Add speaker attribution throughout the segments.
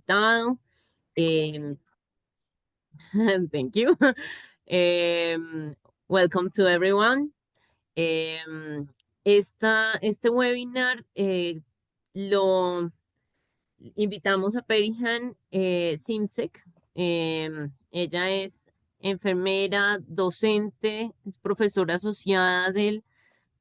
Speaker 1: invitado. Thank you. Welcome to everyone. Este webinar lo invitamos a Perihan Şimşek. Ella es enfermera, docente, es profesora asociada del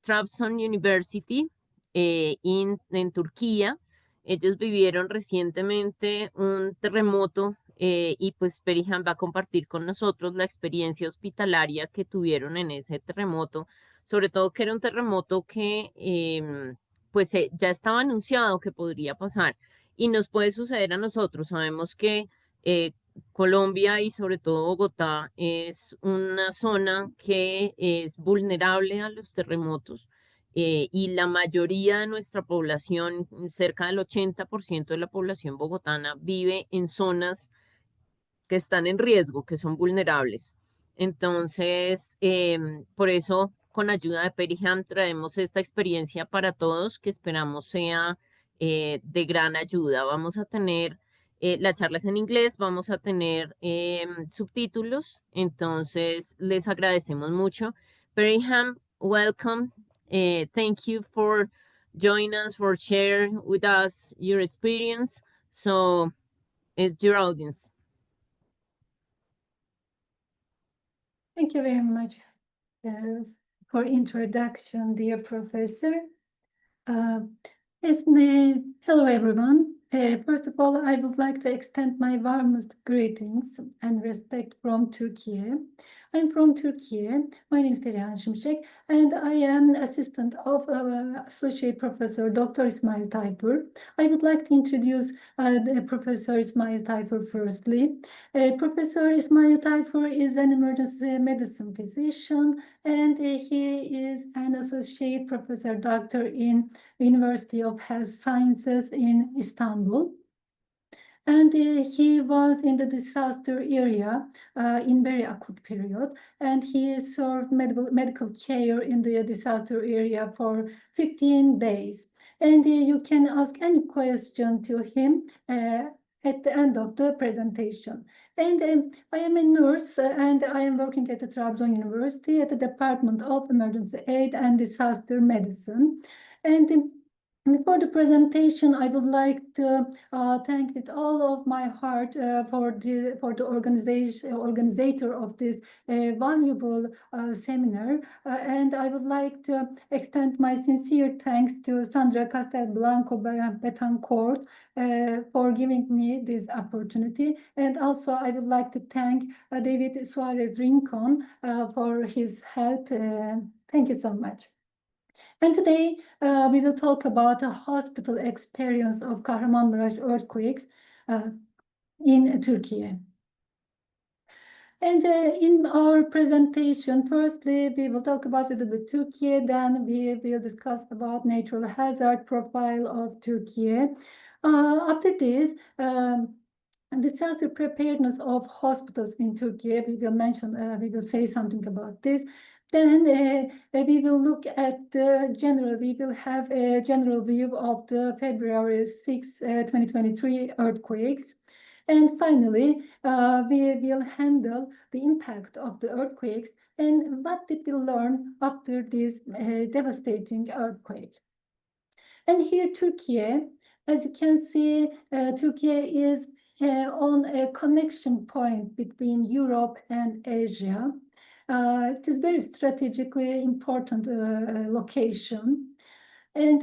Speaker 1: Trabzon University en Turquía. Ellos vivieron recientemente un terremoto y pues Perihan va a compartir con nosotros la experiencia hospitalaria que tuvieron en ese terremoto, sobre todo que era un terremoto que pues ya estaba anunciado que podría pasar y nos puede suceder a nosotros. Sabemos que Colombia y sobre todo Bogotá es una zona que es vulnerable a los terremotos y la mayoría de nuestra población, cerca del 80% de la población bogotana, vive en zonas que están en riesgo, que son vulnerables. Entonces, por eso, con ayuda de Perihan, traemos esta experiencia para todos que esperamos sea de gran ayuda. Vamos a tener las charlas en inglés, vamos a tener subtítulos, entonces les agradecemos mucho. Perihan, welcome. Thank you for joining us, for sharing with us your experience. So, it's your audience.
Speaker 2: Thank you very much for introduction, dear professor. Hello, everyone. First of all, I would like to extend my warmest greetings and respect from Turkey. I'm from Turkey. My name is Perihan Şimşek, and I am assistant of Associate Professor Dr. İsmail Tayfur. I would like to introduce the Professor İsmail Tayfur firstly. Professor İsmail Tayfur is an emergency medicine physician, and he is an associate professor doctor in University of Health Sciences in Istanbul. And he was in the disaster area in very acute period, and he served medical care in the disaster area for 15 days. And you can ask any question to him at the end of the presentation. And I am a nurse and I am working at the Trabzon University at the Department of Emergency Aid and Disaster Medicine. And before the presentation, I would like to thank with all of my heart for the organizer of this valuable seminar. And I would like to extend my sincere thanks to Sandra Castelblanco Betancourt for giving me this opportunity. And also I would like to thank David Suarez Rincon for his help. Thank you so much. And today we will talk about a hospital experience of Kahramanmaraş earthquakes in Turkey. And in our presentation, firstly, we will talk about a little bit Turkey, then we will discuss about natural hazard profile of Turkey. After this, disaster preparedness of hospitals in Turkey, we will say something about this. Then we will look at we will have a general view of the February 6, 2023 earthquakes. And finally, we will handle the impact of the earthquakes and what did we learn after this devastating earthquake. And here Turkey, as you can see, Turkey is on a connection point between Europe and Asia. It is very strategically important location, and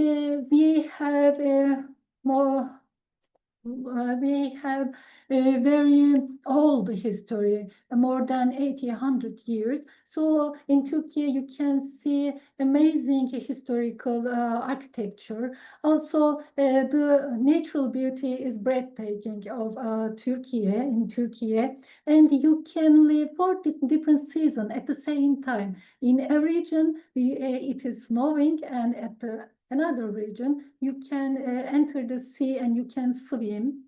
Speaker 2: we have a very old history, more than 100 years. So in Turkey, you can see amazing historical architecture. Also, the natural beauty is breathtaking of Turkey, in Turkey. And you can live for different seasons at the same time. In a region, it is snowing, and at another region, you can enter the sea and you can swim.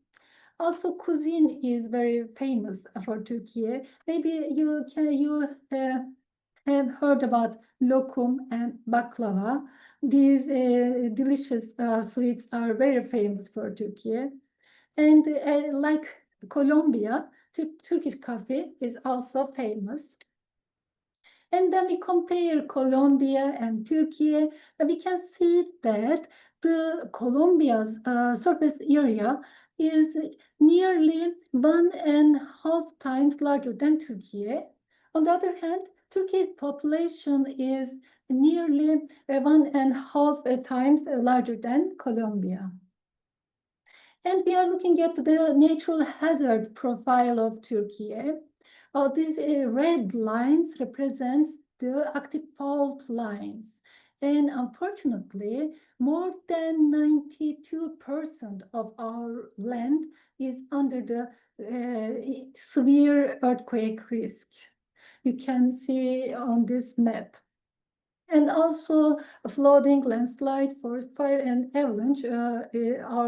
Speaker 2: Also, cuisine is very famous for Turkey. Maybe you have heard about lokum and baklava. These delicious sweets are very famous for Turkey. And like Colombia, Turkish coffee is also famous. And then we compare Colombia and Turkey, we can see that the Colombia's surface area is nearly 1.5 times larger than Turkey. On the other hand, Turkey's population is nearly 1.5 times larger than Colombia. And we are looking at the natural hazard profile of Turkey. These red lines represents the active fault lines. And unfortunately, more than 92% of our land is under the severe earthquake risk. You can see on this map. And also flooding, landslide, forest fire, and avalanche are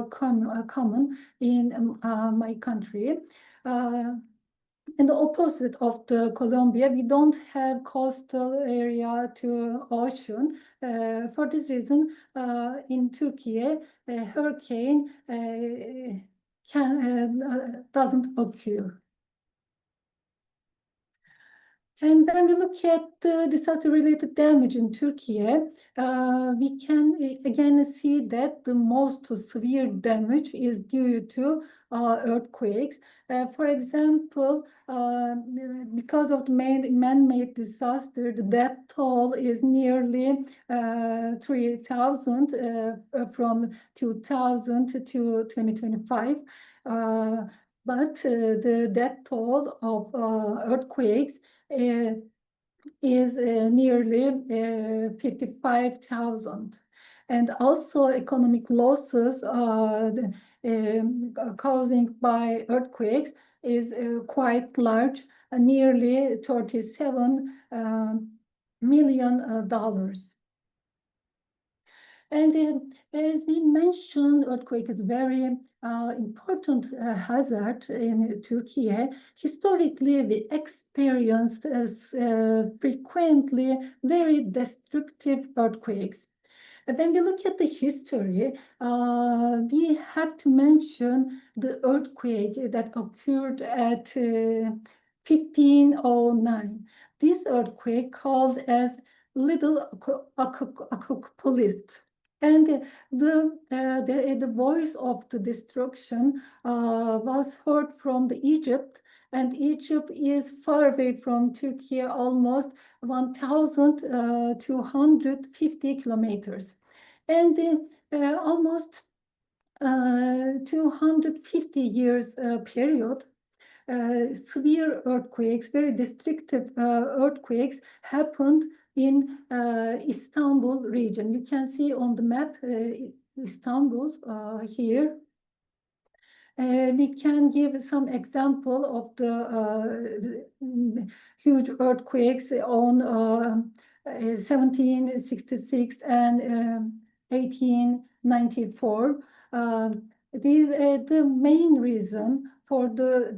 Speaker 2: common in my country. In the opposite of the Colombia, we don't have coastal area to ocean. For this reason, in Turkey, a hurricane doesn't occur. And when we look at the disaster-related damage in Turkey, we can again see that the most severe damage is due to earthquakes. For example, because of the man-made disaster, the death toll is nearly 3,000 from 2000 to 2025. But the death toll of earthquakes is nearly 55,000. And also economic losses causing by earthquakes is quite large, nearly $37 million. And as we mentioned, earthquake is very important hazard in Turkey. Historically, we experienced frequently very destructive earthquakes. When we look at the history, we have to mention the earthquake that occurred at 1509. This earthquake called as Little Apocalypse. And the voice of the destruction was heard from the Egypt, and Egypt is far away from Turkey, almost 1,250 kilometers. And almost 250 years period, severe earthquakes, very destructive earthquakes happened in Istanbul region. You can see on the map Istanbul here. We can give some example of the huge earthquakes on 1766 and 1894. These are the main reason for the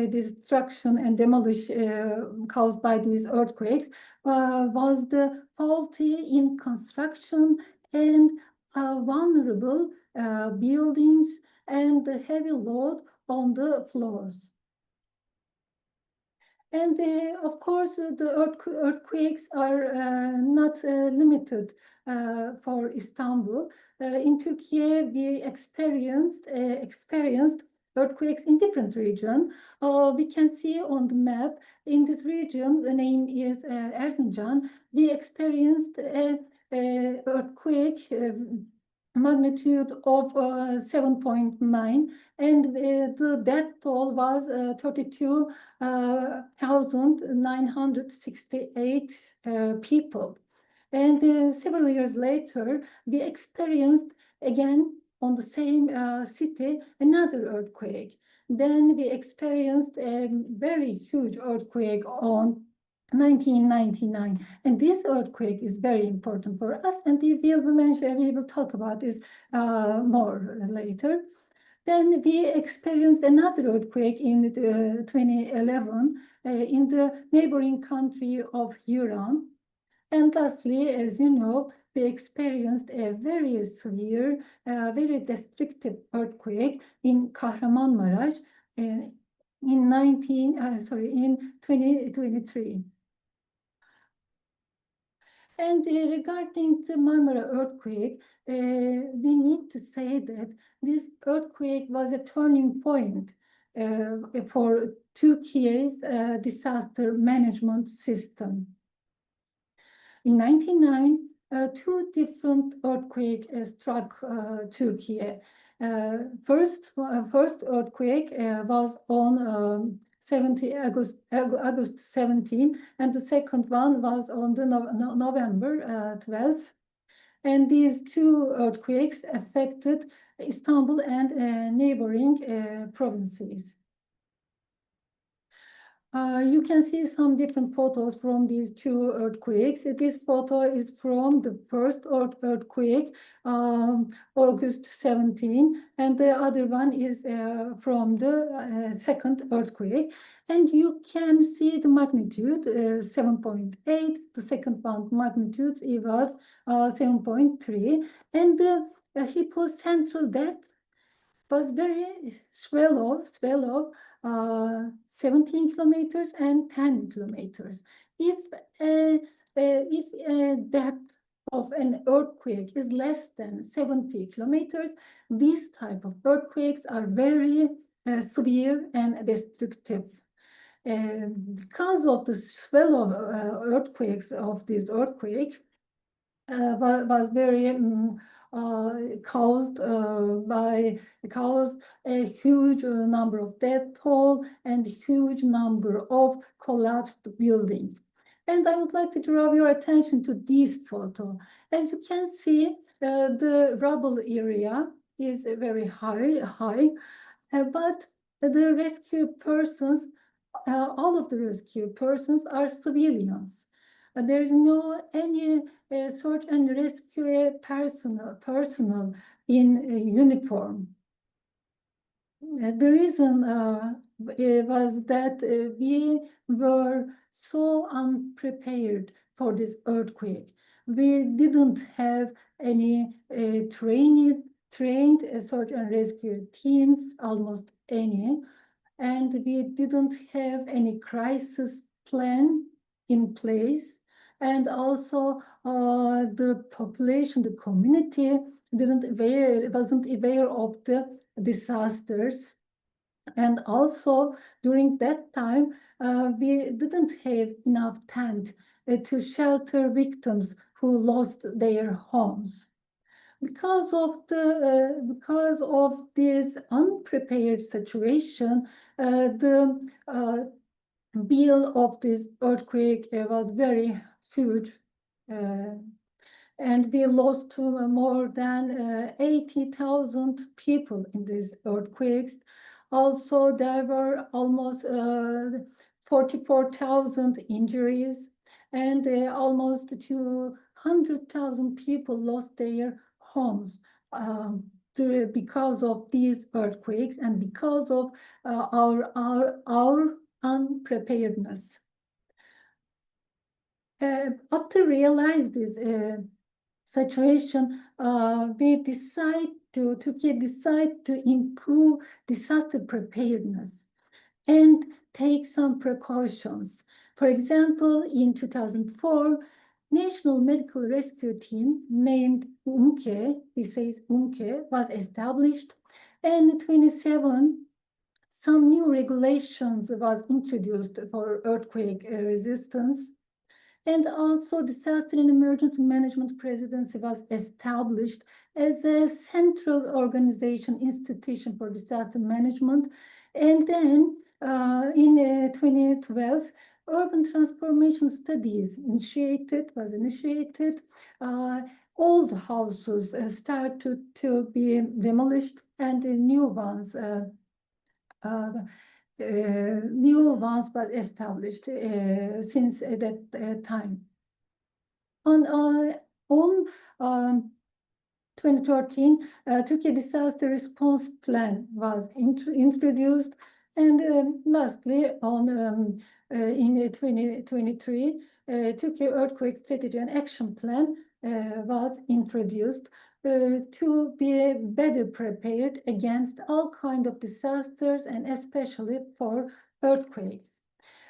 Speaker 2: destruction and demolition caused by these earthquakes was the faulty in construction and vulnerable buildings and the heavy load on the floors. And of course, the earthquakes are not limited for Istanbul. In Turkey, we experienced earthquakes in different regions. We can see on the map, in this region, the name is Erzincan. We experienced an earthquake magnitude of 7.9, and the death toll was 32,968 people. And several years later, we experienced again on the same city another earthquake. Then we experienced a very huge earthquake on 1999, and this earthquake is very important for us, and we will talk about this more later. Then we experienced another earthquake in 2011 in the neighboring country of Iran. And lastly, as you know, we experienced a very severe, very destructive earthquake in Kahramanmaraş in 2023. And regarding the Marmara earthquake, we need to say that this earthquake was a turning point for Turkey's disaster management system. In 1999, two different earthquakes struck Turkey. First earthquake was on 17 August 17, and the second one was on the November 12. And these two earthquakes affected Istanbul and neighboring provinces. You can see some different photos from these two earthquakes. This photo is from the first earthquake, August 17, and the other one is from the second earthquake. And you can see the magnitude 7.8. The second one magnitude it was 7.3, and the hypocentral depth was very shallow, 17 kilometers and 10 kilometers. If depth of an earthquake is less than 70 kilometers, these type of earthquakes are very severe and destructive. Because of the shallow earthquakes of this earthquake, was very caused a huge number of death toll and huge number of collapsed buildings. And I would like to draw your attention to this photo. As you can see, the rubble area is very high, but the rescue persons, all of the rescue persons are civilians. There is no any search and rescue personnel in uniform. The reason was that we were so unprepared for this earthquake. We didn't have any trained search and rescue teams, almost any, and we didn't have any crisis plan in place. And also the population, the community wasn't aware of the disasters. And also during that time, we didn't have enough tent to shelter victims who lost their homes. Because of this unprepared situation, the bill of this earthquake was very huge, and we lost more than 80,000 people in these earthquakes. Also, there were almost 44,000 injuries, and almost 200,000 people lost their homes because of these earthquakes and because of our unpreparedness. After realize this situation, Turkey decide to improve disaster preparedness and take some precautions. For example, in 2004, National Medical Rescue Team named UMKE, we say UMKE, was established, and in 27, some new regulations was introduced for earthquake resistance. And also disaster and emergency management presidency was established as a central organization institution for disaster management. And then in 2012, urban transformation studies was initiated. Old houses started to be demolished, and new ones was established since that time. On 2013, Turkey Disaster Response Plan was introduced, and lastly, in 2023, Turkey Earthquake Strategy and Action Plan was introduced to be better prepared against all kinds of disasters and especially for earthquakes.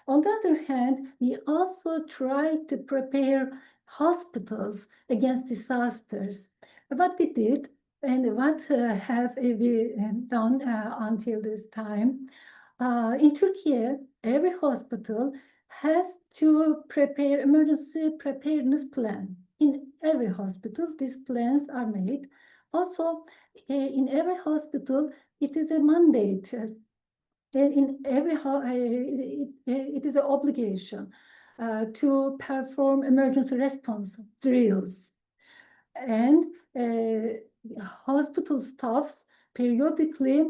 Speaker 2: On the other hand, we also tried to prepare hospitals against disasters. What we did and what have we done until this time? In Turkey, every hospital has to prepare emergency preparedness plan. In every hospital, these plans are made. Also, in every hospital, it is a mandate. In every it is an obligation to perform emergency response drills, and hospital staffs periodically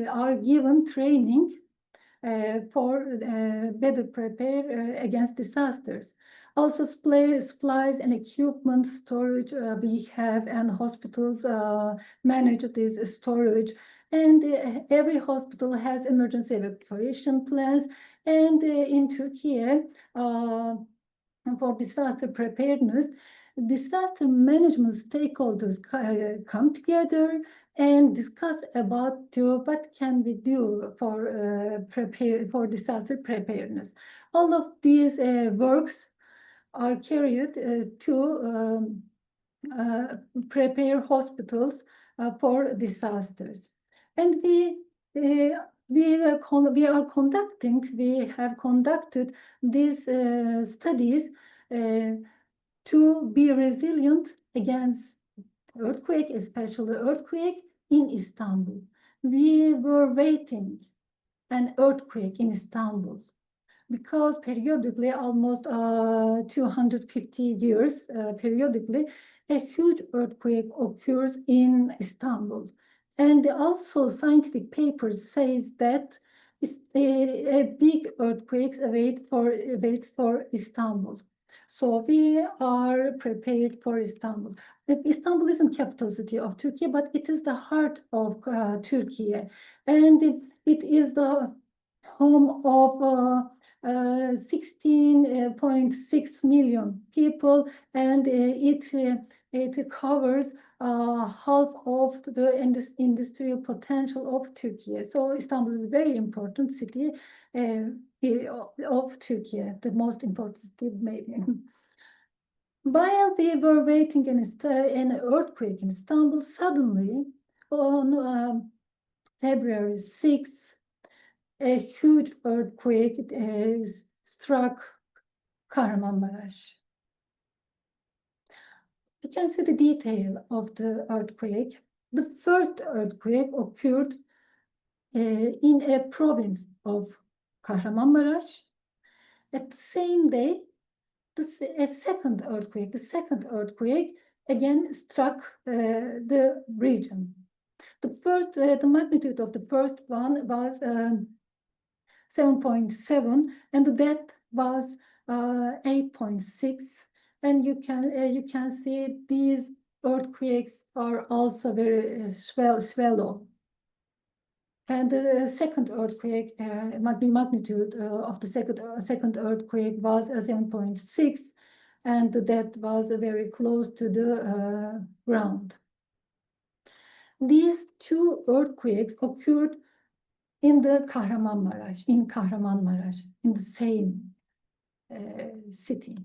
Speaker 2: are given training for better prepare against disasters. Also, supplies and equipment storage we have, and hospitals manage this storage. And every hospital has emergency evacuation plans. And in Turkey, for disaster preparedness, disaster management stakeholders come together and discuss about what can we do for disaster preparedness. All of these works are carried to prepare hospitals for disasters. And we have conducted these studies to be resilient against earthquake, especially earthquake in Istanbul. We were waiting an earthquake in Istanbul because periodically, almost 250 years periodically, a huge earthquake occurs in Istanbul. And also scientific papers says that a big earthquake awaits for Istanbul. So we are prepared for Istanbul. Istanbul isn't capital city of Turkey, but it is the heart of Turkey. And it is the home of 16.6 million people, and it covers half of the industrial potential of Turkey. So Istanbul is a very important city of Turkey, the most important city maybe. While we were waiting an earthquake in Istanbul, suddenly on February 6th, a huge earthquake struck Kahramanmaraş. You can see the detail of the earthquake. The first earthquake occurred in a province of Kahramanmaraş. At the same day, the second earthquake again struck the region. The magnitude of the first one was 7.7, and the depth was 8.6. And you can see these earthquakes are also very shallow. And the second earthquake, magnitude of the second earthquake was 7.6, and the depth was very close to the ground. These two earthquakes occurred in Kahramanmaraş, in the same city,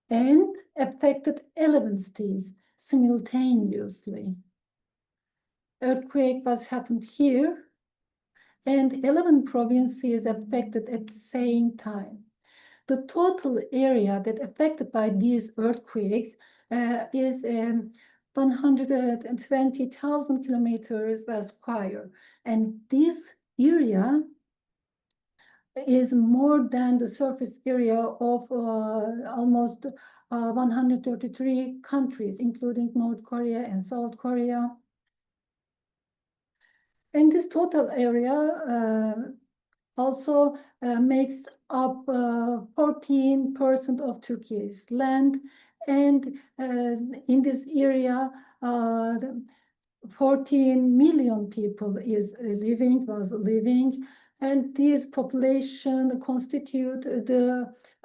Speaker 2: and affected 11 cities simultaneously. Earthquake happened here, and 11 provinces affected at the same time. The total area that affected by these earthquakes is 120,000 kilometers square, and this area is more than the surface area of almost 133 countries, including North Korea and South Korea. And this total area also makes up 14% of Turkey's land, and in this area 14 million people was living, and these population constitute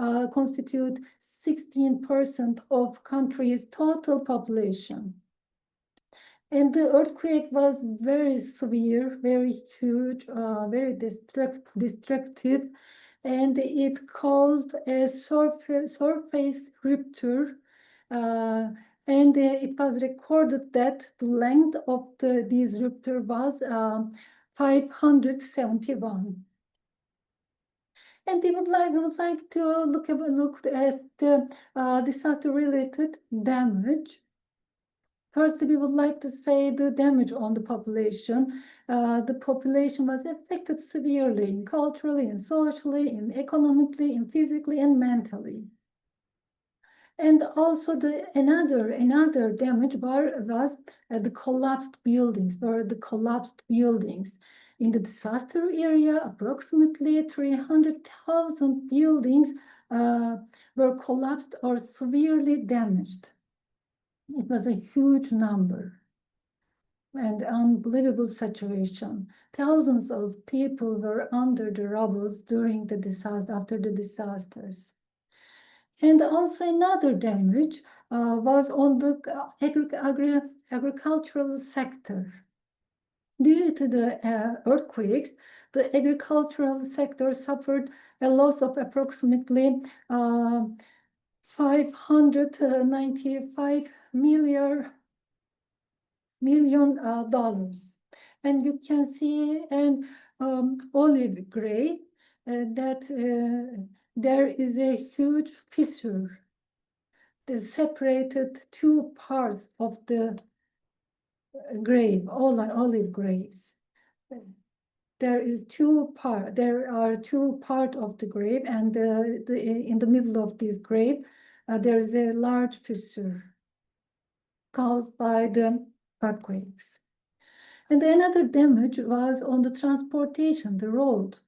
Speaker 2: 16% of country's total population. And the earthquake was very severe, very huge, very destructive, and it caused a surface rupture. And it was recorded that the length of this rupture was 571. And we would like to look at the disaster-related damage. Firstly, we would like to say the damage on the population. The population was affected severely, culturally and socially, and economically, and physically and mentally. And also another damage was the collapsed buildings. In the disaster area, approximately 300,000 buildings were collapsed or severely damaged. It was a huge number and unbelievable situation. Thousands of people were under the rubble during the disaster, after the disasters. And also another damage was on the agricultural sector. Due to the earthquakes, the agricultural sector suffered a loss of approximately $595 million. And you can see an olive gray that there is a huge fissure that separated two parts of the grave, all olive graves. There are two parts of the grave, and in the middle of this grave, there is a large fissure caused by the earthquakes. And another damage was on the transportation, the road.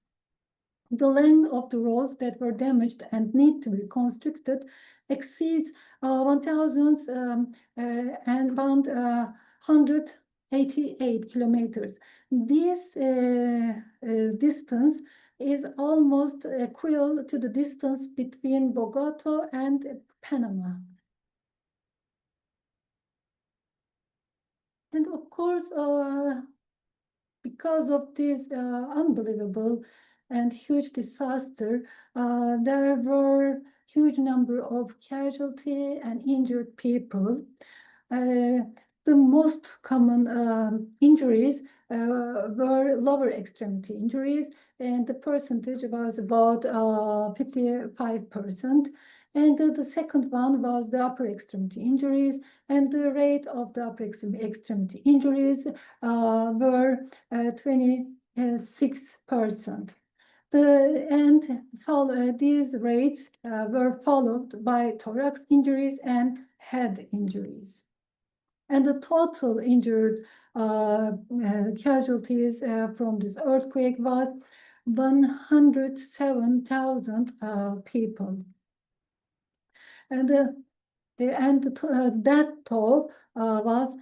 Speaker 2: The length of the roads that were damaged and need to be reconstructed exceeds 1,188 kilometers. This distance is almost equal to the distance between Bogota and Panama. And of course, because of this unbelievable and huge disaster, there were huge number of casualty and injured people. The most common injuries were lower extremity injuries, and the percentage was about 55%. And the second one was the upper extremity injuries, and the rate of the upper extremity injuries were 26%. These rates were followed by thorax injuries and head injuries. And the total injured casualties from this earthquake was 107,000 people. And that toll was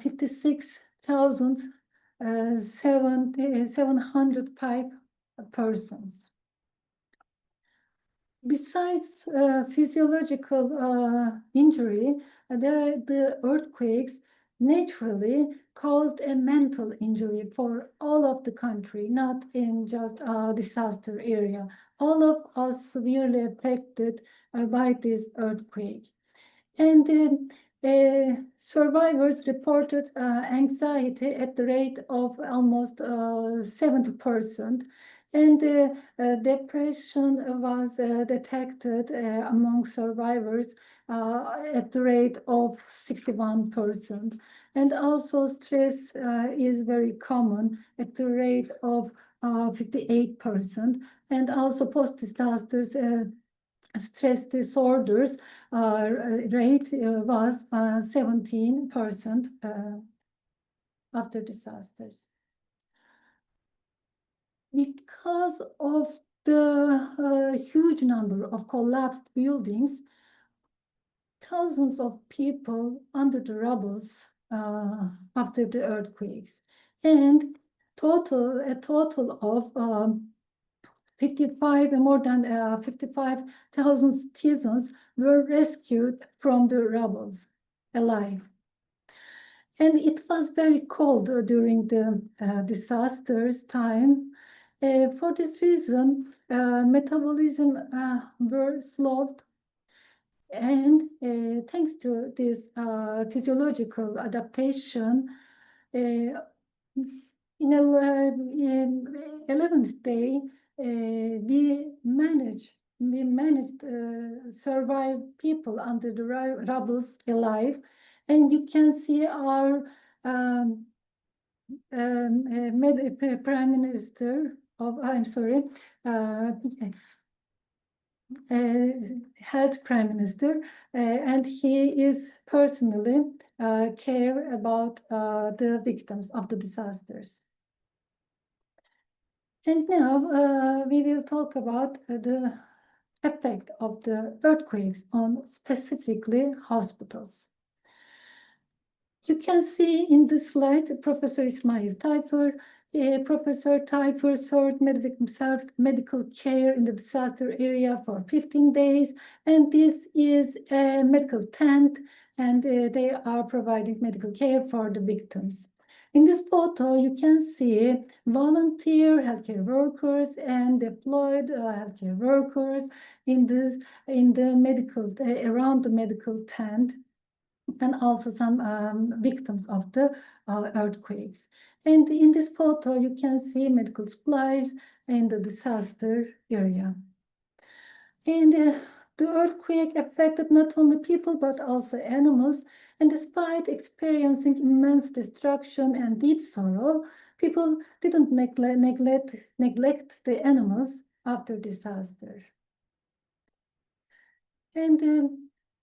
Speaker 2: 56,705 persons. Besides physiological injury, the earthquakes naturally caused a mental injury for all of the country, not in just a disaster area. All of us severely affected by this earthquake. And survivors reported anxiety at the rate of almost 70%. And depression was detected among survivors at the rate of 61%. And also stress is very common at the rate of 58%. And also post-disasters stress disorders rate was 17% after disasters. Because of the huge number of collapsed buildings, thousands of people under the rubble after the earthquakes. And a total of more than 55,000 citizens were rescued from the rubble alive. And it was very cold during the disasters time. For this reason, metabolism were slowed. And thanks to this physiological adaptation, in the 11th day, we managed survive people under the rubbles alive. And you can see our Prime Minister of, Health Prime Minister, and he is personally care about the victims of the disasters. And now we will talk about the effect of the earthquakes on specifically hospitals. You can see in the slide Professor Ismail Tayfur. Professor Tayfur served medical care in the disaster area for 15 days, and this is a medical tent, and they are providing medical care for the victims. In this photo, you can see volunteer healthcare workers and deployed healthcare workers around the medical tent, and also some victims of the earthquakes. And in this photo, you can see medical supplies in the disaster area. And the earthquake affected not only people, but also animals. And despite experiencing immense destruction and deep sorrow, people didn't neglect the animals after disaster. And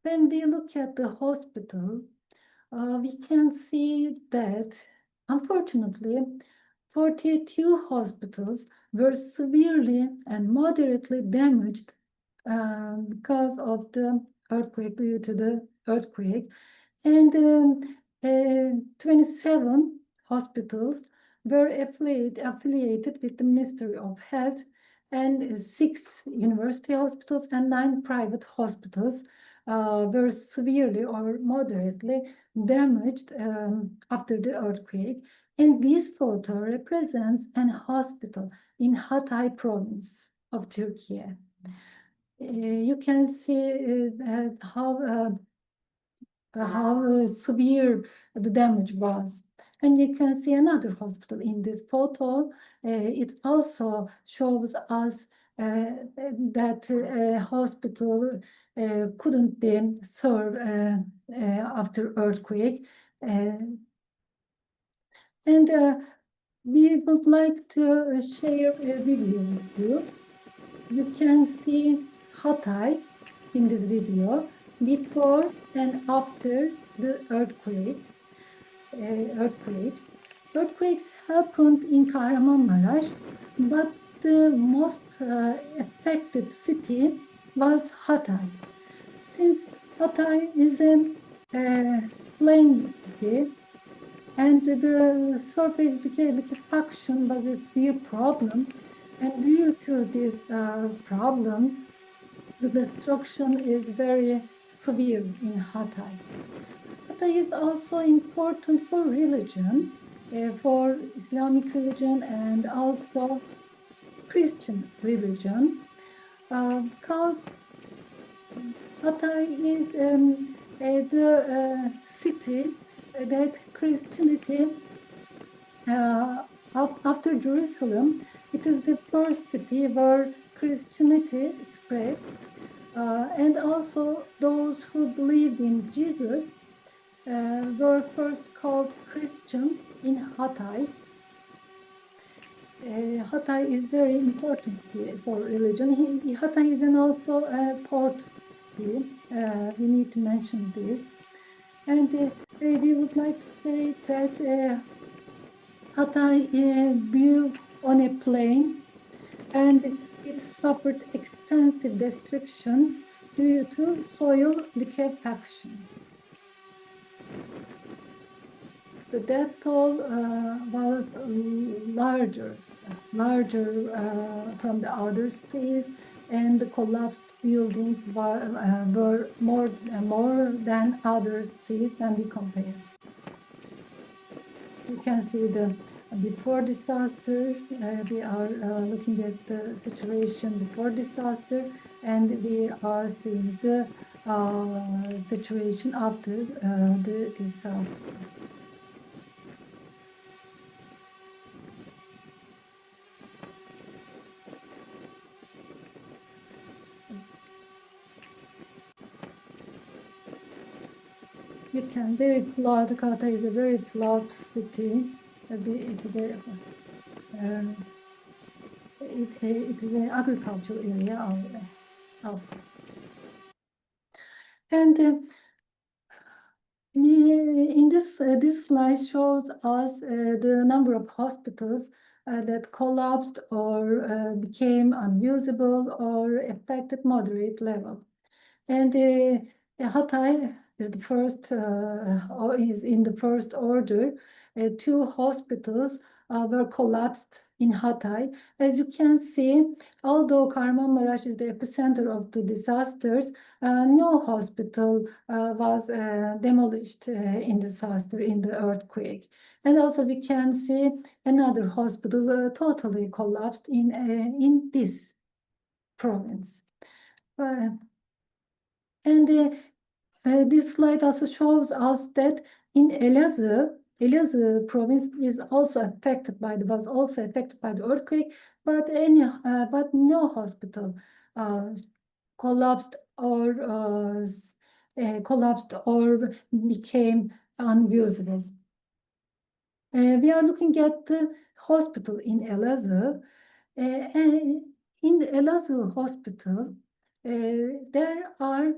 Speaker 2: when we look at the hospital, we can see that, unfortunately, 42 hospitals were severely and moderately damaged because of the earthquake, due to the earthquake. And 27 hospitals were affiliated with the Ministry of Health, and 6 university hospitals and 9 private hospitals were severely or moderately damaged after the earthquake. And this photo represents an hospital in Hatay province of Turkey. You can see how severe the damage was. And you can see another hospital in this photo. It also shows us that a hospital couldn't be served after earthquake. And we would like to share a video with you. You can see Hatay in this video before and after the earthquakes. Earthquakes happened in Kahramanmaraş, but the most affected city was Hatay. Since Hatay is a plain city, and the surface liquefaction was a severe problem, and due to this problem, the destruction is very severe in Hatay. Hatay is also important for religion, for Islamic religion and also Christian religion, because Hatay is the city that Christianity, after Jerusalem, it is the first city where Christianity spread. And also those who believed in Jesus were first called Christians in Hatay. Hatay is very important city for religion. Hatay is also a port city. We need to mention this. And we would like to say that Hatay built on a plain, and it suffered extensive destruction due to soil liquefaction. The death toll was larger from the other cities, and the collapsed buildings were more than other cities when we compare. You can see the before disaster. We are looking at the situation before disaster, and we are seeing the situation after the disaster. You can very flat. Kata is a very flat city. It is it is an agricultural area also. And in this slide shows us the number of hospitals that collapsed or became unusable or affected moderate level. And Hatay is the first, or is in the first order. 2 hospitals were collapsed in Hatay. As you can see, although Kahramanmaraş is the epicenter of the disasters, no hospital was demolished in disaster, in the earthquake. And also we can see another hospital totally collapsed in this province. And this slide also shows us that in Elazığ province is also affected by was also affected by the earthquake, but no hospital collapsed or became unusable. We are looking at the hospital in Elazığ. In the Elazığ hospital, there are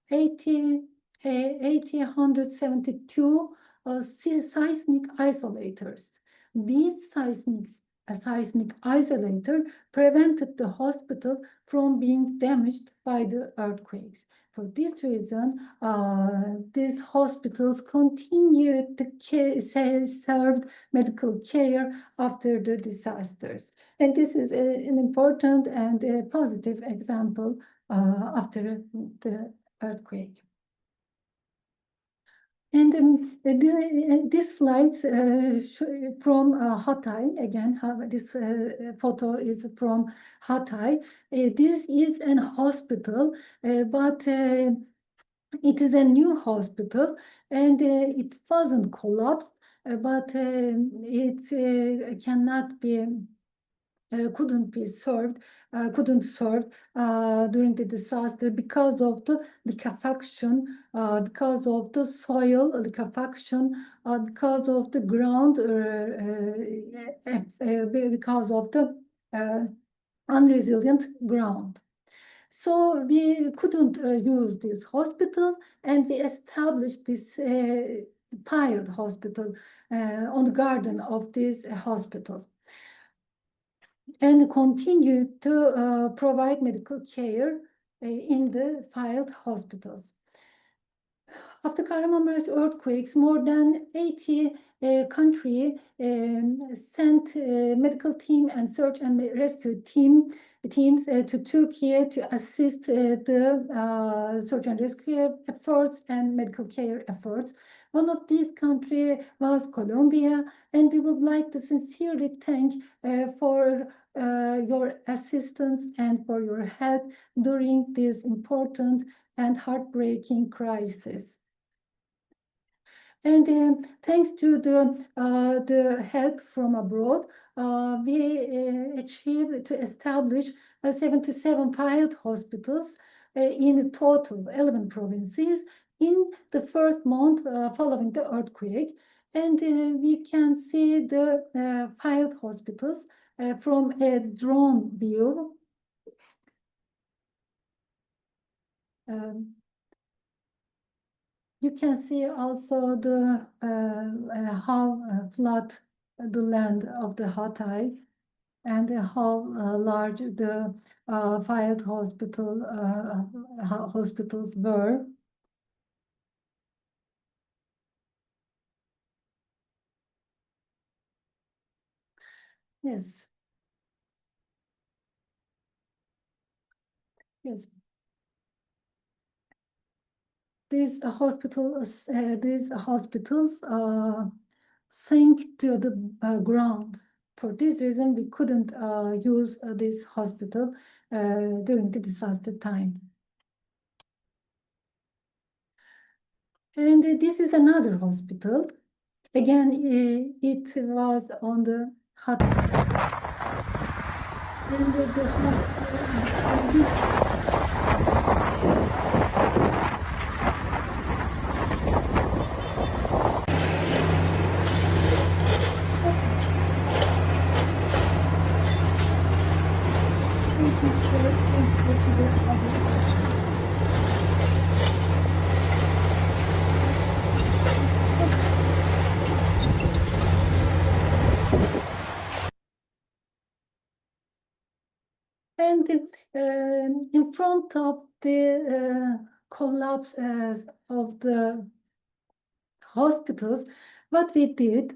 Speaker 2: 172 seismic isolators. These seismic isolator prevented the hospital from being damaged by the earthquakes. For this reason, these hospitals continued to serve medical care after the disasters. And this is an important and a positive example after the earthquake. And this slides from Hatay. Again, this photo is from Hatay. This is an hospital, but it is a new hospital, and it wasn't collapsed, but it cannot be couldn't serve during the disaster because of the liquefaction, because of the soil liquefaction, because of the ground, because of the unresilient ground. So we couldn't use this hospital, and we established this pilot hospital on the garden of this hospital, and continue to provide medical care in the failed hospitals. After Kahramanmaraş earthquakes, more than 80 countries sent medical team and search and rescue teams to Turkey to assist the search and rescue efforts and medical care efforts. One of these countries was Colombia, and we would like to sincerely thank for your assistance and for your help during this important and heartbreaking crisis. And thanks to the help from abroad, we achieved to establish 77 pilot hospitals in total 11 provinces in the first month following the earthquake. And we can see the pilot hospitals from a drone view. You can see also the how flat the land of the Hatay, and how large the field hospitals were. Yes. Yes. These hospitals sank to the ground. For this reason, we couldn't use this hospital during the disaster time. And this is another hospital. Again, it was on the hot. And the hospital, this and in front of the collapse of the hospitals, what we did,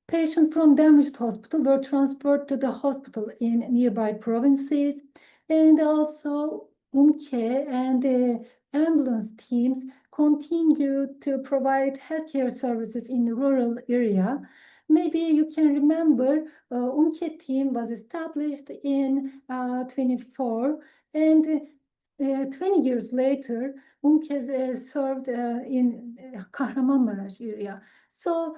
Speaker 2: patients from damaged hospital were transferred to the hospital in nearby provinces, and also UMKE and the ambulance teams continued to provide healthcare services in the rural area. Maybe you can remember UMKE team was established in 24, and 20 years later, UMKE served in Kahramanmaraş area. So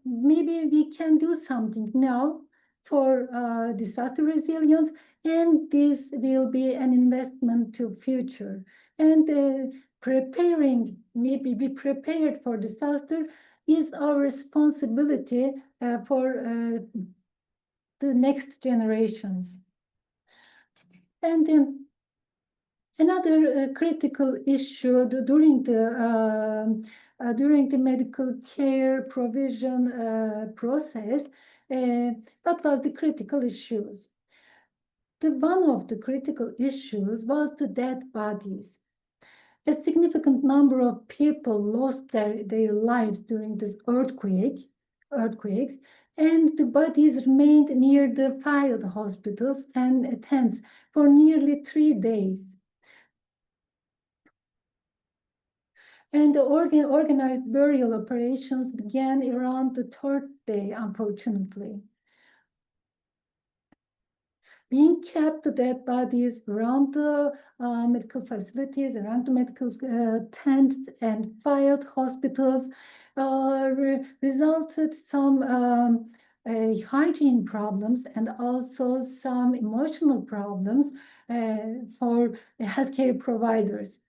Speaker 2: maybe we can do something now for disaster resilience, and this will be an investment to future. And maybe be prepared for disaster is our responsibility for the next generations. And another critical issue during the medical care provision process, what was the critical issues? One of the critical issues was the dead bodies. A significant number of people lost their lives during this earthquakes, and the bodies remained near the field hospitals and tents for nearly 3 days. And the organized burial operations began around the 3rd day, unfortunately. Being kept the dead bodies around the medical facilities, around the medical tents and field hospitals resulted some hygiene problems and also some emotional problems for healthcare providers.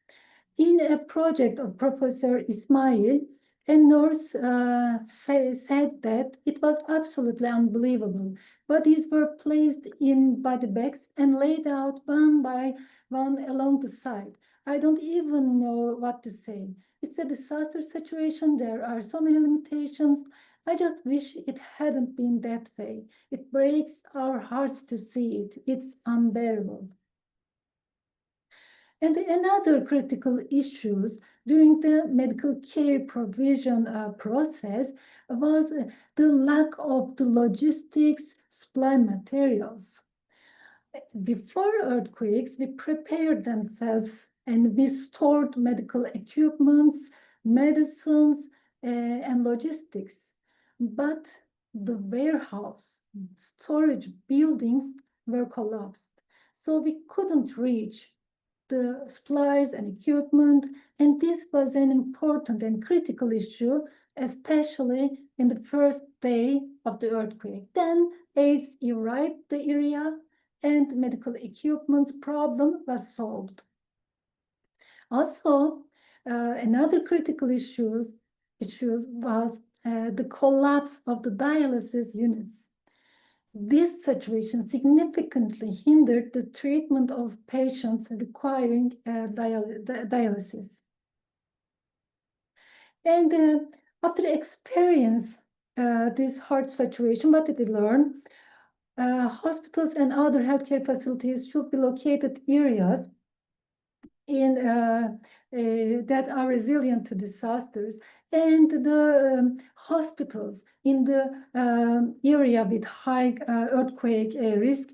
Speaker 2: In a project of Professor Ismail, a nurse said that it was absolutely unbelievable. Bodies were placed in body bags and laid out one by one along the side. I don't even know what to say. It's a disaster situation. There are so many limitations. I just wish it hadn't been that way. It breaks our hearts to see it. It's unbearable. And another critical issues during the medical care provision process was the lack of the logistics supply materials. Before earthquakes, we prepared themselves and we stored medical equipments, medicines, and logistics. But the warehouse, storage buildings were collapsed. So we couldn't reach the supplies and equipment, and this was an important and critical issue, especially in the first day of the earthquake. Then aids arrived the area and medical equipment's problem was solved. Also, another critical issues was the collapse of the dialysis units. This situation significantly hindered the treatment of patients requiring dialysis. And after experience this hard situation, what did we learn? Hospitals and other healthcare facilities should be located areas in that are resilient to disasters, and the hospitals in the area with high earthquake risk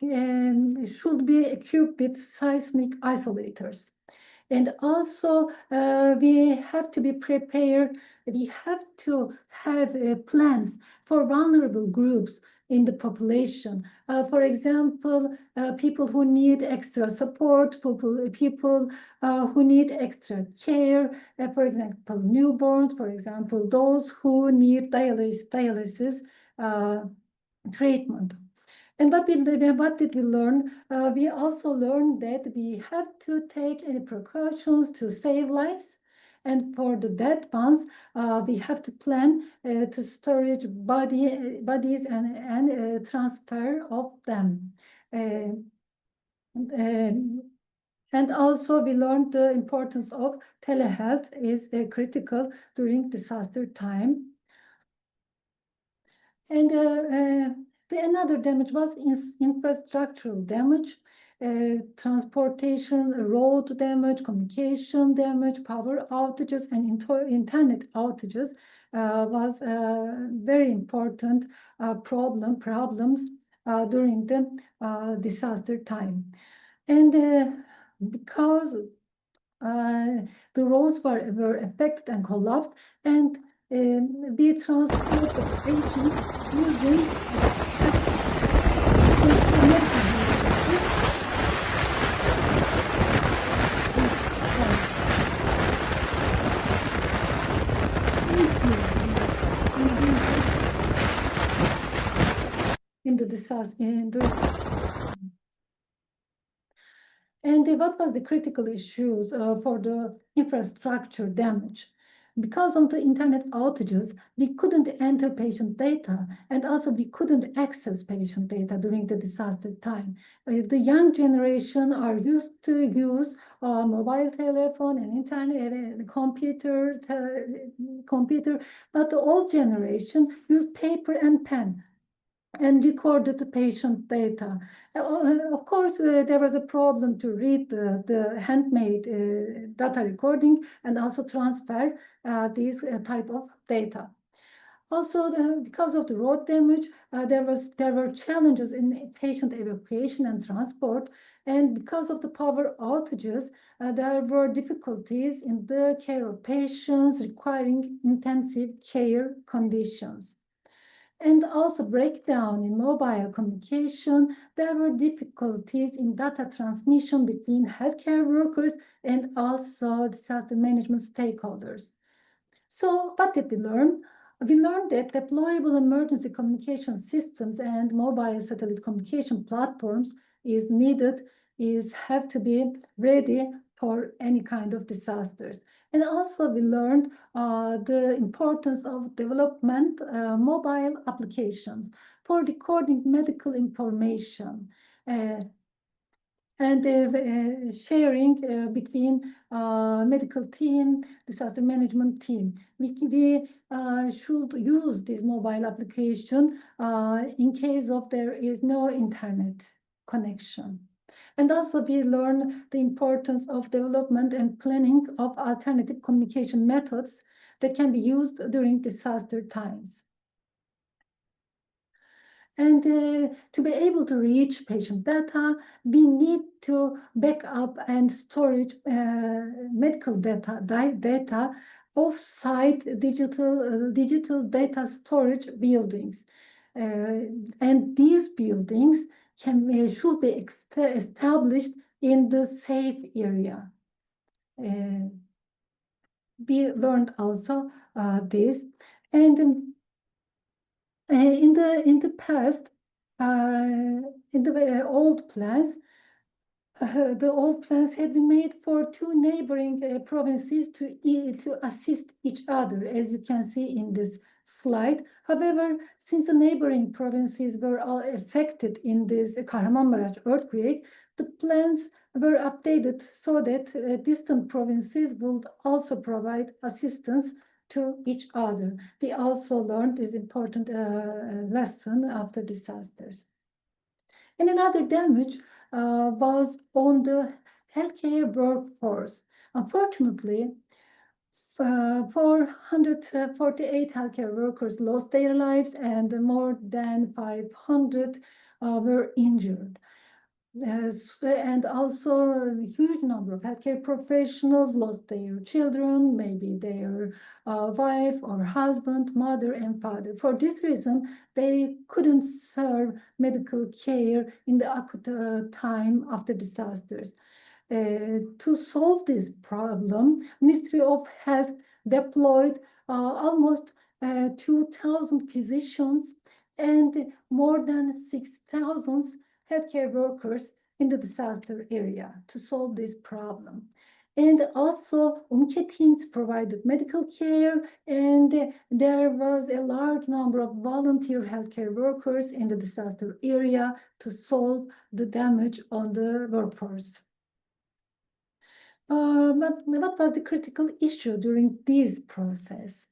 Speaker 2: should be equipped with seismic isolators. And also, we have to be prepared. We have to have plans for vulnerable groups in the population. For example, people who need extra support, people who need extra care, for example, newborns, for example, those who need dialysis treatment. And what did we learn? We also learned that we have to take any precautions to save lives. And for the dead ones, we have to plan to storage bodies and transfer of them. And also we learned the importance of telehealth is critical during disaster time. And another damage was infrastructural damage, transportation, road damage, communication damage, power outages, and internet outages was very important problems during the disaster time. And because the roads were affected and collapsed, and we transport the patients using in the disaster. And what was the critical issues for the infrastructure damage? Because of the internet outages, we couldn't enter patient data, and also we couldn't access patient data during the disaster time. The young generation are used to use mobile telephone and internet, computer, but the old generation used paper and pen and recorded the patient data. Of course, there was a problem to read the handmade data recording and also transfer these type of data. Also, because of the road damage, there were challenges in patient evacuation and transport, and because of the power outages, there were difficulties in the care of patients requiring intensive care conditions. And also breakdown in mobile communication. There were difficulties in data transmission between healthcare workers and also disaster management stakeholders. So what did we learn? We learned that deployable emergency communication systems and mobile satellite communication platforms have to be ready for any kind of disasters. And also we learned the importance of development mobile applications for recording medical information and sharing between medical team, disaster management team. We should use this mobile application in case of there is no internet connection. And also we learn the importance of development and planning of alternative communication methods that can be used during disaster times. And to be able to reach patient data, we need to back up and storage medical data off-site digital data storage buildings. And these buildings should be established in the safe area. We learned also this. And in the past, in the old plans, the old plans had been made for two neighboring provinces to assist each other, as you can see in this slide. However, since the neighboring provinces were all affected in this Kahramanmaraş earthquake, the plans were updated so that distant provinces would also provide assistance to each other. We also learned this important lesson after disasters. And another damage was on the healthcare workforce. Unfortunately, 448 healthcare workers lost their lives, and more than 500 were injured. And also a huge number of healthcare professionals lost their children, maybe their wife or husband, mother and father. For this reason, they couldn't serve medical care in the acute time after disasters. To solve this problem, Ministry of Health deployed almost 2,000 physicians and more than 6,000 healthcare workers in the disaster area to solve this problem. And also, UMKE teams provided medical care, and there was a large number of volunteer healthcare workers in the disaster area to solve the damage on the workforce. But what was the critical issue during this process?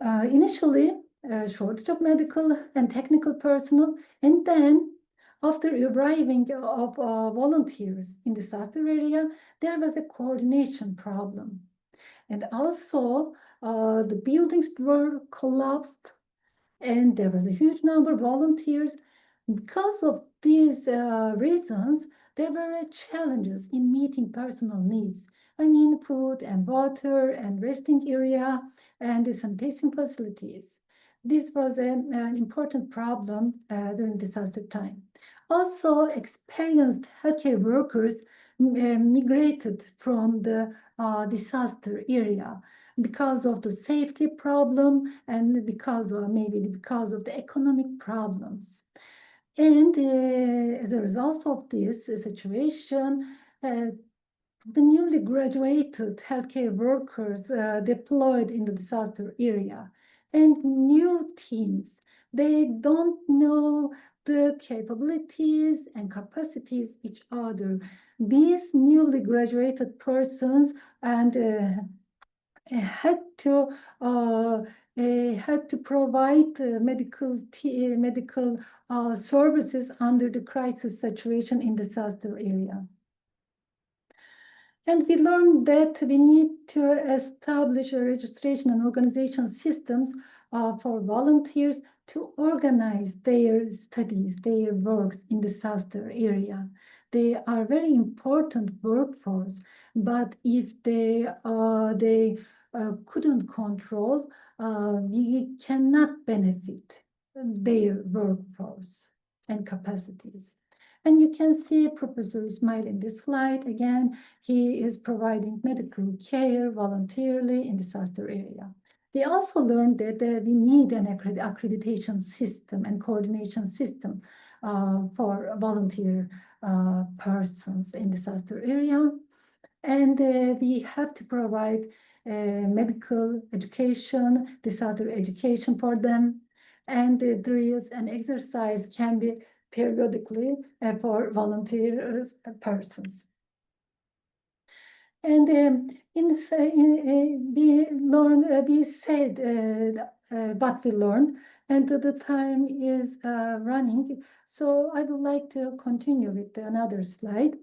Speaker 2: Initially, a shortage of medical and technical personnel, and then after arriving of volunteers in disaster area, there was a coordination problem. And also, the buildings were collapsed, and there was a huge number of volunteers. Because of these reasons, there were challenges in meeting personal needs. I mean, food and water and resting area and the sanitation facilities. This was an important problem during disaster time. Also, experienced healthcare workers migrated from the disaster area because of the safety problem and maybe because of the economic problems. And as a result of this situation, the newly graduated healthcare workers deployed in the disaster area and new teams, they don't know the capabilities and capacities each other. These newly graduated persons and had to provide medical services under the crisis situation in disaster area. And we learned that we need to establish a registration and organization systems for volunteers to organize their studies, their works in disaster area. They are very important workforce, but if they couldn't control, we cannot benefit their workforce and capacities. And you can see Professor Ismail in this slide. Again, he is providing medical care voluntarily in disaster area. We also learned that we need an accreditation system and coordination system for volunteer persons in disaster area. And we have to provide medical education, disaster education for them. And drills and exercise can be periodically for volunteers persons. And we said what we learned, and the time is running. So I would like to continue with another slide.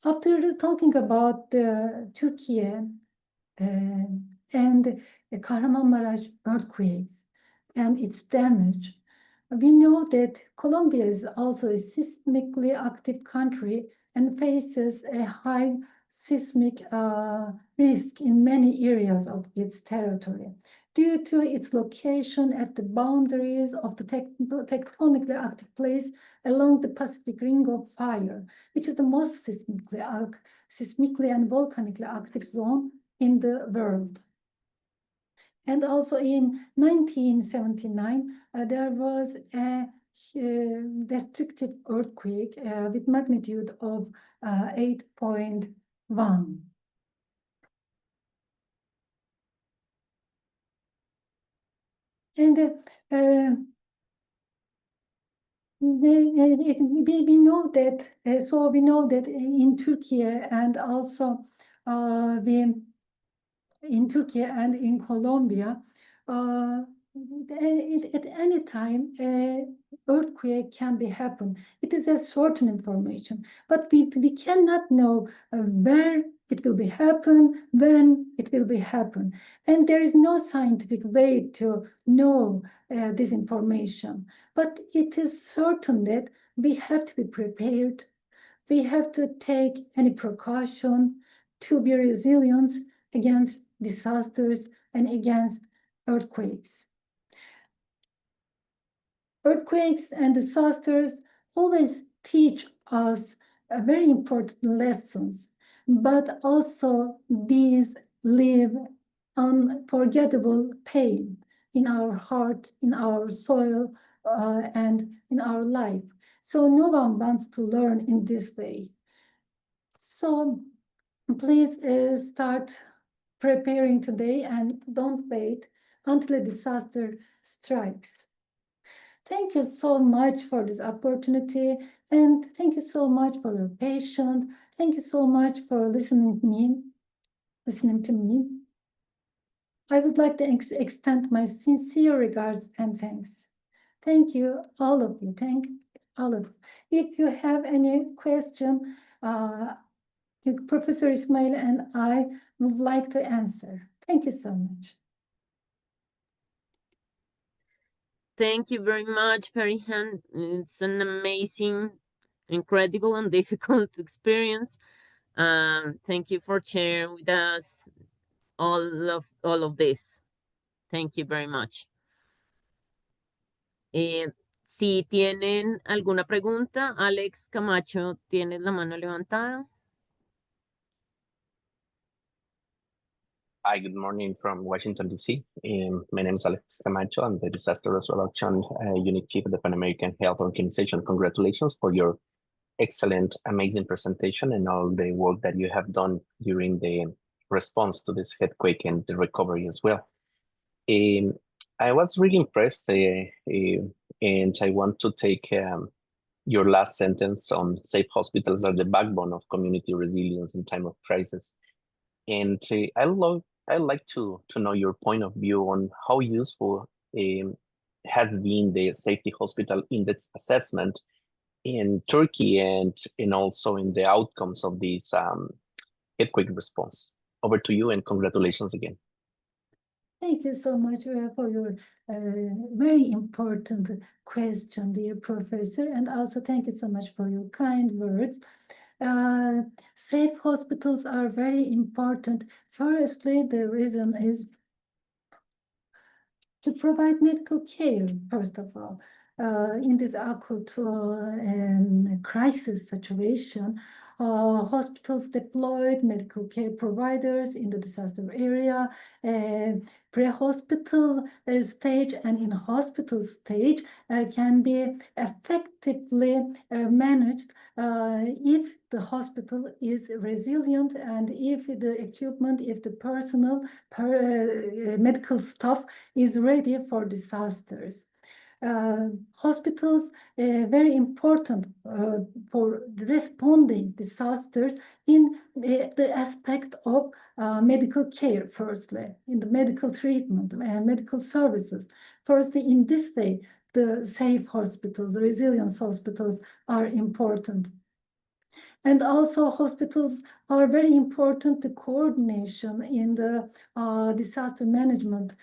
Speaker 2: After talking about Turkey and the Kahramanmaraş earthquakes and its damage, we know that Colombia is also a seismically active country and faces a high seismic risk in many areas of its territory due to its location at the boundaries of the tectonically active place along the Pacific Ring of Fire, which is the most seismically and volcanically active zone in the world. And also in 1979, there was a destructive earthquake with magnitude of 8.1. And we know that, so we know that in Turkey and also in Turkey and in Colombia, at any time, earthquake can be happen. It is a certain information, but we cannot know where it will be happen, when it will be happen. And there is no scientific way to know this information. But it is certain that we have to be prepared. We have to take any precaution to be resilient against disasters and against earthquakes. Earthquakes and disasters always teach us very important lessons, but also these leave unforgettable pain in our heart, in our soul, and in our life. So no one wants to learn in this way. So please start preparing today and don't wait until a disaster strikes. Thank you so much for this opportunity, and thank you so much for your patience. Thank you so much for listening to me. I would like to extend my sincere regards and thanks. Thank you, all of you. Thank all of you. If you have any question, Professor Ismail and I would like to answer. Thank you so much.
Speaker 1: Thank you very much, Perihan. It's an amazing, incredible, and difficult experience. Thank you for sharing with us all of this. Thank you very much. Si tienen alguna pregunta, Alex Camacho, tienes la mano levantada.
Speaker 3: Hi, good morning from Washington, D.C. My name is Alex Camacho. I'm the Disaster Reduction Unit Chief of the Pan American Health Organization. Congratulations for your excellent, amazing presentation and all the work that you have done during the response to this earthquake and the recovery as well. I was really impressed and I want to take your last sentence on safe hospitals are the backbone of community resilience in time of crisis. And I'd like to know your point of view on how useful has been the safety hospital index assessment in Turkey and also in the outcomes of this earthquake response. Over to you and congratulations again.
Speaker 2: Thank you so much for your very important question, dear professor, and also thank you so much for your kind words. Safe hospitals are very important. Firstly, the reason is to provide medical care, first of all. In this acute crisis situation, hospitals deployed medical care providers in the disaster area, pre-hospital stage and in hospital stage can be effectively managed if the hospital is resilient and if the equipment, if the personnel, medical staff is ready for disasters. Hospitals very important for responding disasters in the aspect of medical care, firstly, in the medical treatment, medical services. Firstly, in this way, the safe hospitals, resilience hospitals are important. And also hospitals are very important to coordination in the disaster management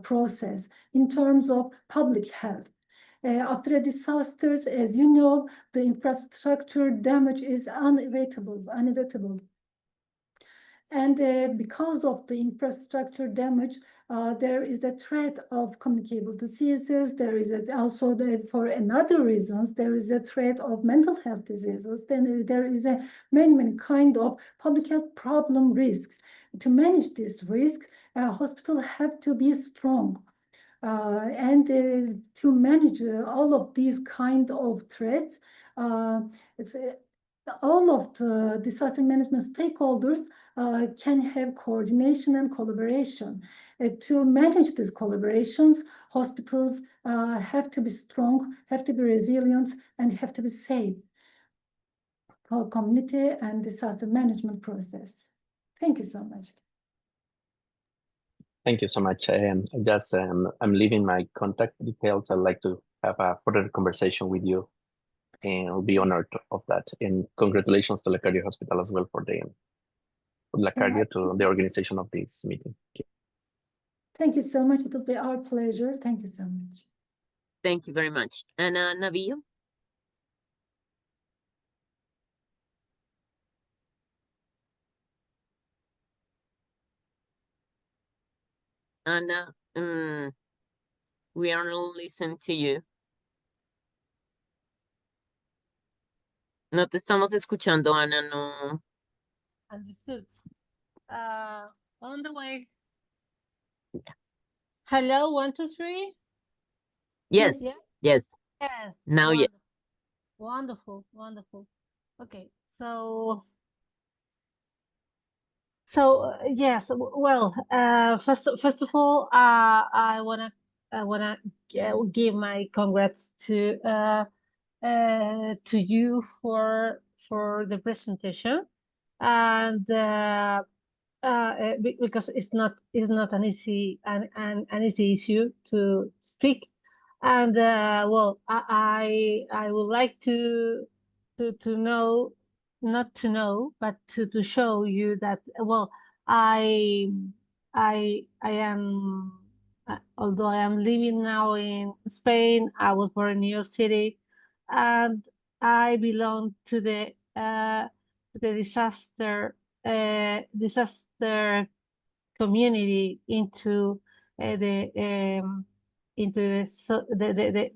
Speaker 2: process in terms of public health. After a disasters, as you know, the infrastructure damage is inevitable. And because of the infrastructure damage, there is a threat of communicable diseases. There is also, for another reasons, there is a threat of mental health diseases. Then there is many kind of public health problem risks. To manage these risks, hospitals have to be strong. And to manage all of these kind of threats, all of the disaster management stakeholders can have coordination and collaboration. To manage these collaborations, hospitals have to be strong, have to be resilient, and have to be safe for community and disaster management process. Thank you so much.
Speaker 3: Thank you so much. I'm leaving my contact details. I'd like to have a further conversation with you, and I'll be honored of that. And congratulations to LaCardio Hospital as well for the LaCardio to the organization of this meeting.
Speaker 2: Thank you so much. It will be our pleasure. Thank you so much.
Speaker 1: Thank you very much. Ana Navillo? Ana, we are not listening to you. No te estamos escuchando, Ana, no.
Speaker 4: Understood. On the way. Hello, 1, 2, 3.
Speaker 1: Yes,
Speaker 4: Yeah.
Speaker 1: yes.
Speaker 4: Yes.
Speaker 1: Now, yes.
Speaker 4: Wonderful, wonderful. Okay, yes. Well, first of all, I wanna give my congrats to you for the presentation, and because it's not an easy an easy issue to speak, and well, I would like to know, not to know, but to show you that, well, I am, although I am living now in Spain, I was born in New York City, and I belong to the disaster community into the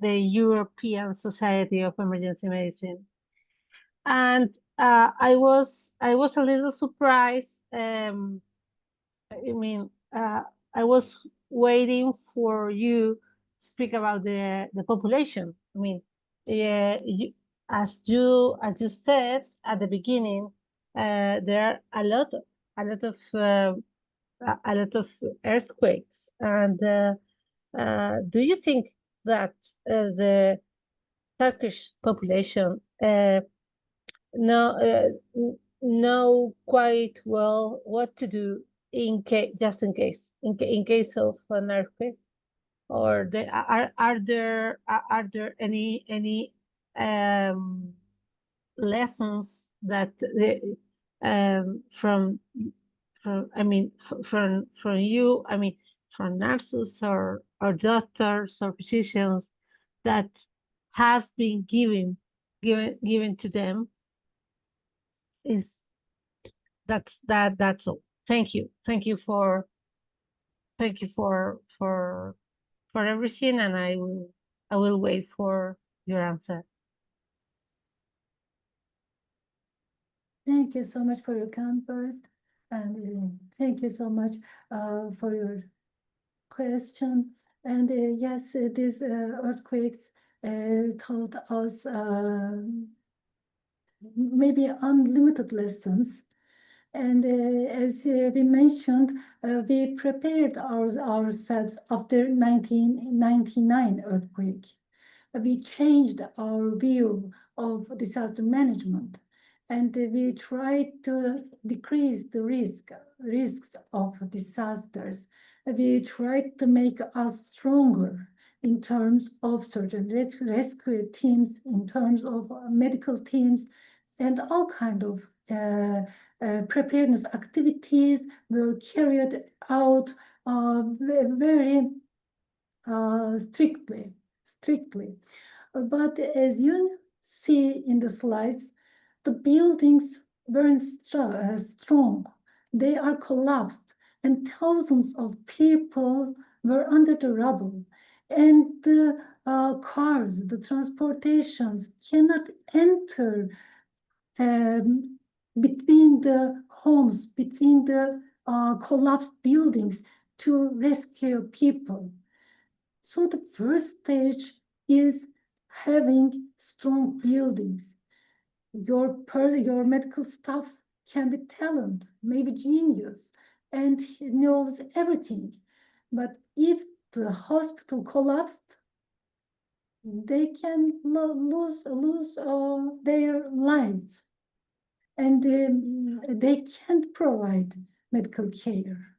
Speaker 4: European Society of Emergency Medicine, and I was a little surprised. I mean, I was waiting for you to speak about the population. I mean, yeah, as you said at the beginning, there are a lot of earthquakes, and do you think that the Turkish population know quite well what to do in case of an earthquake, or are there any lessons that from you, I mean, from nurses or doctors or physicians, that has been given to them? Is that's all. Thank you for everything, and I will wait for your answer.
Speaker 2: Thank you so much for your kind words, and thank you so much for your question. And yes, these earthquakes taught us maybe unlimited lessons. And as we mentioned, we prepared ourselves after 1999 earthquake. We changed our view of disaster management, and we tried to decrease the risks of disasters. We tried to make us stronger in terms of search and rescue teams, in terms of medical teams, and all kinds of preparedness activities were carried out very strictly. But as you see in the slides, the buildings weren't strong. They are collapsed, and thousands of people were under the rubble. And the cars, the transportations cannot enter between the homes, between the collapsed buildings to rescue people. So the first stage is having strong buildings. Your medical staff can be talent, maybe genius, and he knows everything. But if the hospital collapsed, they can lose their life, and they can't provide medical care.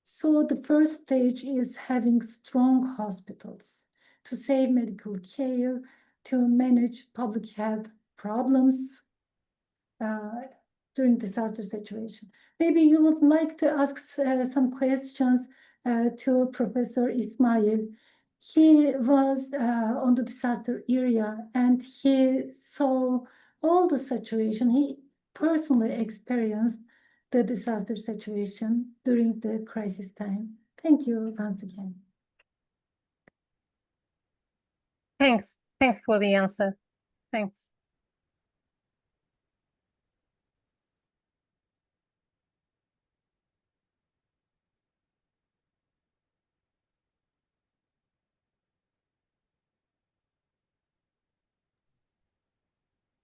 Speaker 2: So the first stage is having strong hospitals to save medical care, to manage public health problems, during disaster situation. Maybe you would like to ask some questions to Professor Ismail. He was on the disaster area and he saw all the situation. He personally experienced the disaster situation during the crisis time. Thank you once again.
Speaker 4: Thanks for the answer. Thanks.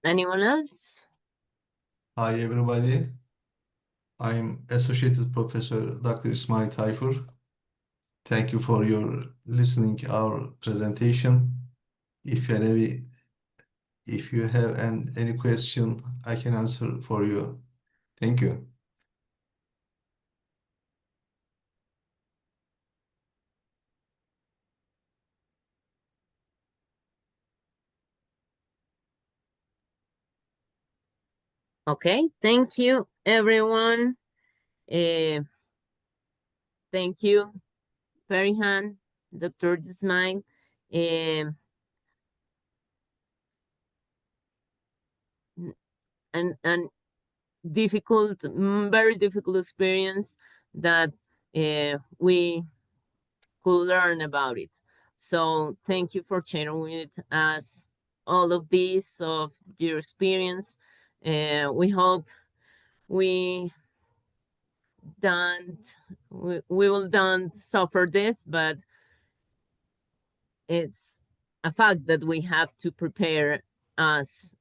Speaker 1: Anyone else?
Speaker 5: Hi, everybody. I'm Associated Professor Dr. Ismail Tayfur. Thank you for your listening our presentation. If you have any question, I can answer for you. Thank you.
Speaker 1: Okay, thank you, everyone. Thank you, Perihan, Dr. Ismail. And difficult, very difficult experience that we could learn about it. So thank you for sharing with us all of this, of your experience. We hope we will don't suffer this, but it's a fact that we have to prepare as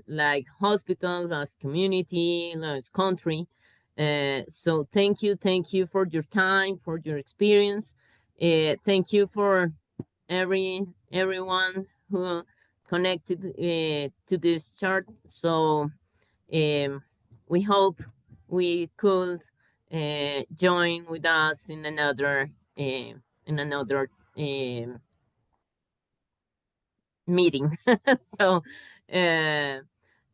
Speaker 1: like hospitals, as community, as country. So thank you for your time, for your experience. Thank you for everyone who connected to this chart. So we hope we could join with us in another meeting. So,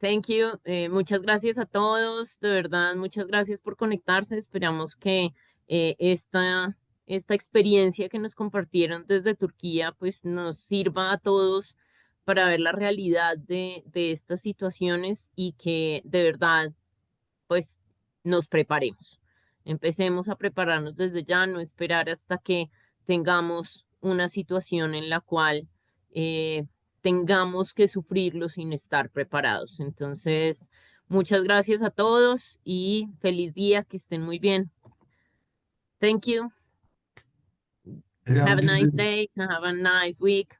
Speaker 1: thank you. Muchas gracias a todos. De verdad, muchas gracias por conectarse. Esperamos que esta experiencia que nos compartieron desde Turquía, pues nos sirva a todos para ver la realidad de estas situaciones y que de verdad, pues nos preparemos. Empecemos a prepararnos desde ya, no esperar hasta que tengamos una situación en la cual tengamos que sufrirlo sin estar preparados. Entonces, muchas gracias a todos y feliz día, que estén muy bien. Thank you.
Speaker 5: Perihan,
Speaker 1: Have a
Speaker 5: biz de-
Speaker 1: nice day, have a nice week.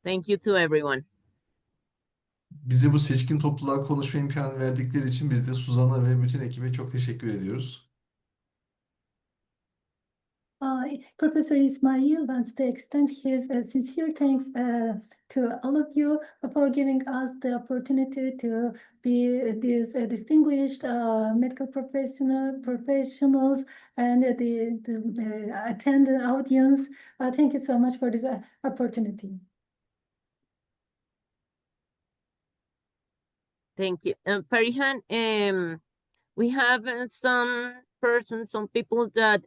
Speaker 1: Thank you to everyone.
Speaker 5: Bize bu seçkin topluluğa konuşma imkanı verdikleri için biz de Suzan'a ve bütün ekibe çok teşekkür ediyoruz.
Speaker 2: Professor Ismail wants to extend his sincere thanks to all of you for giving us the opportunity to be these distinguished medical professionals and the attendant audience. Thank you so much for this opportunity.
Speaker 1: Thank you. Perihan, we have some people that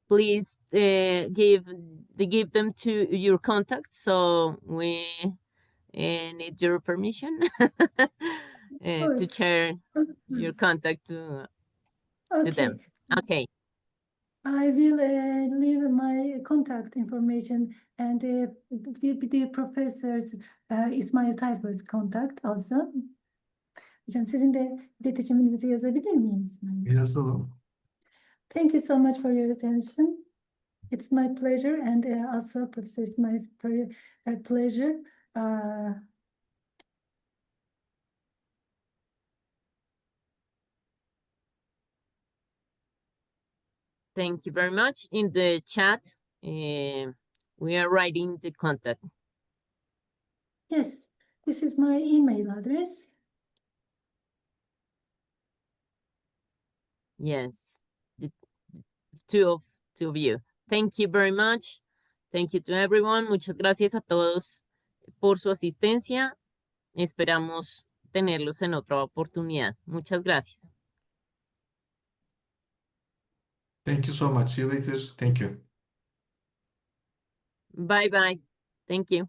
Speaker 1: please give them to your contact. So we need your permission to share your contact to them. Okay.
Speaker 2: I will leave my contact information and the professor's İsmail Tayfur's contact also. Hocam sizin de iletişiminizi yazabilir miyim İsmail?
Speaker 5: Yazalım.
Speaker 2: Thank you so much for your attention. It's my pleasure and also Professor Ismail's pleasure.
Speaker 1: Thank you very much. In the chat, we are writing the contact.
Speaker 2: Yes, this is my email address.
Speaker 1: Yes, the two of you. Thank you very much. Thank you to everyone. Muchas gracias a todos por su asistencia. Esperamos tenerlos en otra oportunidad. Muchas gracias.
Speaker 5: Thank you so much. See you later. Thank you.
Speaker 1: Bye bye. Thank you.